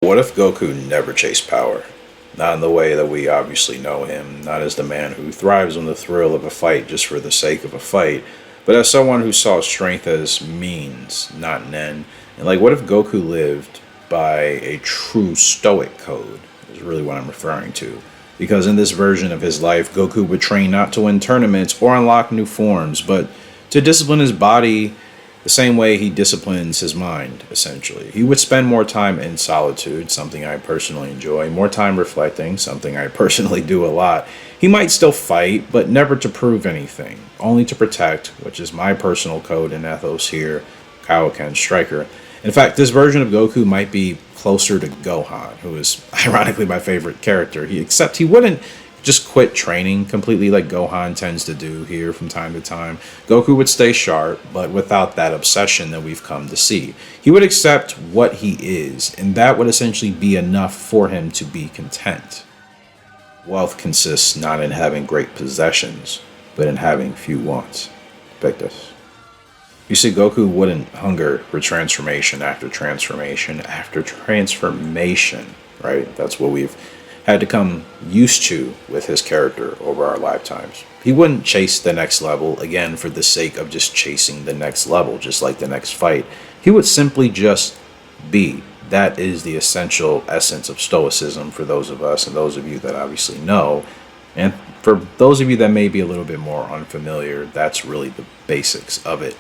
What if Goku never chased power? Not in the way that we obviously know him, not as the man who thrives on the thrill of a fight just for the sake of a fight, but as someone who saw strength as means, not an end. And like, what if Goku lived by a true Stoic code, is really what I'm referring to. Because in this version of his life, Goku would train not to win tournaments or unlock new forms, but to discipline his body the same way he disciplines his mind, essentially. He would spend more time in solitude, something I personally enjoy, more time reflecting, something I personally do a lot. He might still fight, but never to prove anything, only to protect, which is my personal code and ethos here, Kaioken Striker. In fact, this version of Goku might be closer to Gohan, who is ironically my favorite character. Except he wouldn't just quit training completely like Gohan tends to do here from time to time. Goku would stay sharp, but without that obsession that we've come to see. He would accept what he is, and that would essentially be enough for him to be content. Wealth consists not in having great possessions, but in having few wants. Victus. You see, Goku wouldn't hunger for transformation after transformation after transformation, right? That's what we've had to come used to with his character over our lifetimes. He wouldn't chase the next level, again, for the sake of just chasing the next level, just like the next fight. He would simply just be. That is the essential essence of Stoicism for those of us and those of you that obviously know. And for those of you that may be a little bit more unfamiliar, that's really the basics of it.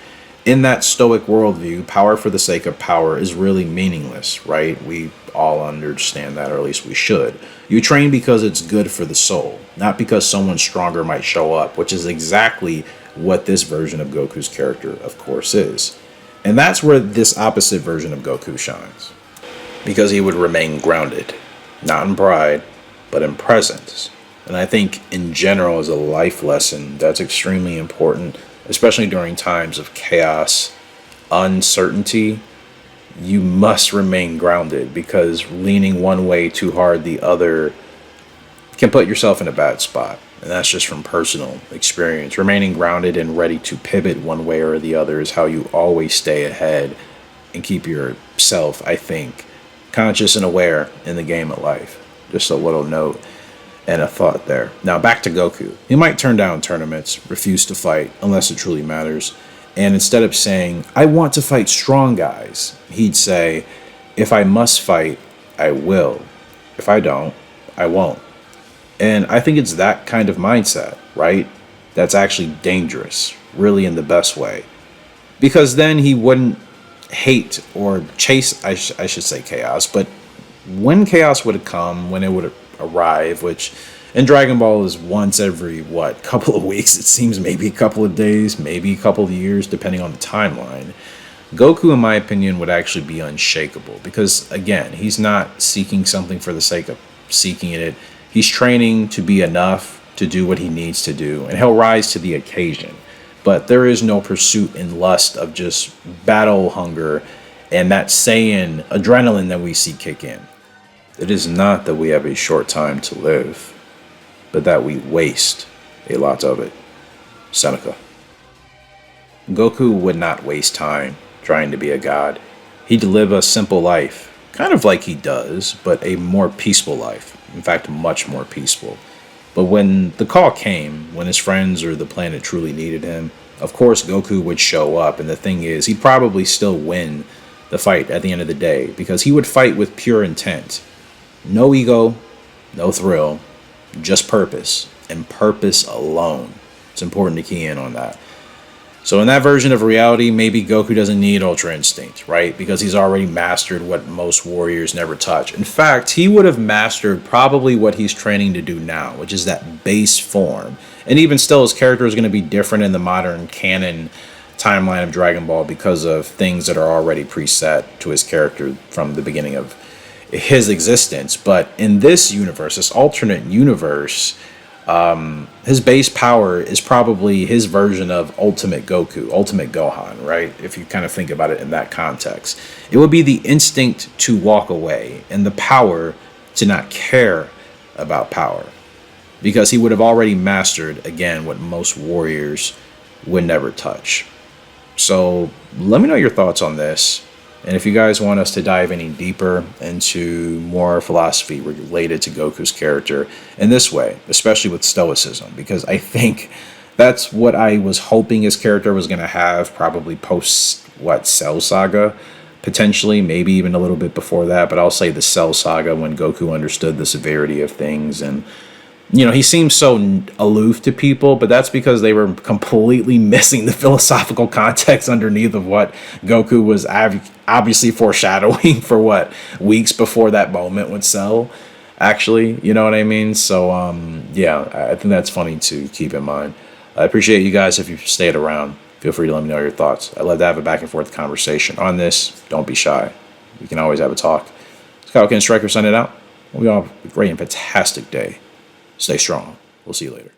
In that Stoic worldview, power for the sake of power is really meaningless, right? We all understand that, or at least we should. You train because it's good for the soul, not because someone stronger might show up, which is exactly what this version of Goku's character, of course, is. And that's where this opposite version of Goku shines. Because he would remain grounded, not in pride, but in presence. And I think in general, as a life lesson, that's extremely important, especially during times of chaos, uncertainty. You must remain grounded, because leaning one way too hard, the other can put yourself in a bad spot. And that's just from personal experience. Remaining grounded and ready to pivot one way or the other is how you always stay ahead and keep yourself, I think, conscious and aware in the game of life. Just a little note and a thought there. Now back to Goku. He might turn down tournaments, refuse to fight unless it truly matters. And instead of saying, I want to fight strong guys, he'd say, if I must fight, I will. If I don't, I won't. And I think it's that kind of mindset, right? That's actually dangerous, really in the best way. Because then he wouldn't hate or chase, I should say chaos, but when chaos would come, when it would arrive, which in Dragon Ball is once every, couple of weeks, it seems, maybe a couple of days, maybe a couple of years, depending on the timeline, Goku, in my opinion, would actually be unshakable. Because, again, he's not seeking something for the sake of seeking it. He's training to be enough to do what he needs to do, and he'll rise to the occasion. But there is no pursuit and lust of just battle hunger and that Saiyan adrenaline that we see kick in. It is not that we have a short time to live, but that we waste a lot of it. Seneca. Goku would not waste time trying to be a god. He'd live a simple life, kind of like he does, but a more peaceful life. In fact, much more peaceful. But when the call came, when his friends or the planet truly needed him, of course Goku would show up, and the thing is, he'd probably still win the fight at the end of the day, because he would fight with pure intent. No ego, no thrill, just purpose, and purpose alone. It's important to key in on that. So in that version of reality, maybe Goku doesn't need Ultra Instinct, right? Because he's already mastered what most warriors never touch. In fact, he would have mastered probably what he's training to do now, which is that base form. And even still, his character is going to be different in the modern canon timeline of Dragon Ball because of things that are already preset to his character from the beginning of his existence. But in this universe, this alternate universe, his base power is probably his version of Ultimate Goku, Ultimate Gohan, right? If you kind of think about it in that context. It would be the instinct to walk away and the power to not care about power. Because he would have already mastered, again, what most warriors would never touch. So let me know your thoughts on this. And if you guys want us to dive any deeper into more philosophy related to Goku's character in this way, especially with Stoicism, because I think that's what I was hoping his character was going to have probably post, Cell Saga, potentially, maybe even a little bit before that, but I'll say the Cell Saga when Goku understood the severity of things. And he seems so aloof to people, but that's because they were completely missing the philosophical context underneath of what Goku was obviously foreshadowing for weeks before that moment with Cell, actually. You know what I mean? So, yeah, I think that's funny to keep in mind. I appreciate you guys if you've stayed around. Feel free to let me know your thoughts. I'd love to have a back and forth conversation on this. Don't be shy. We can always have a talk. It's Kaioken Striker signing out. We all have a great and fantastic day. Stay strong. We'll see you later.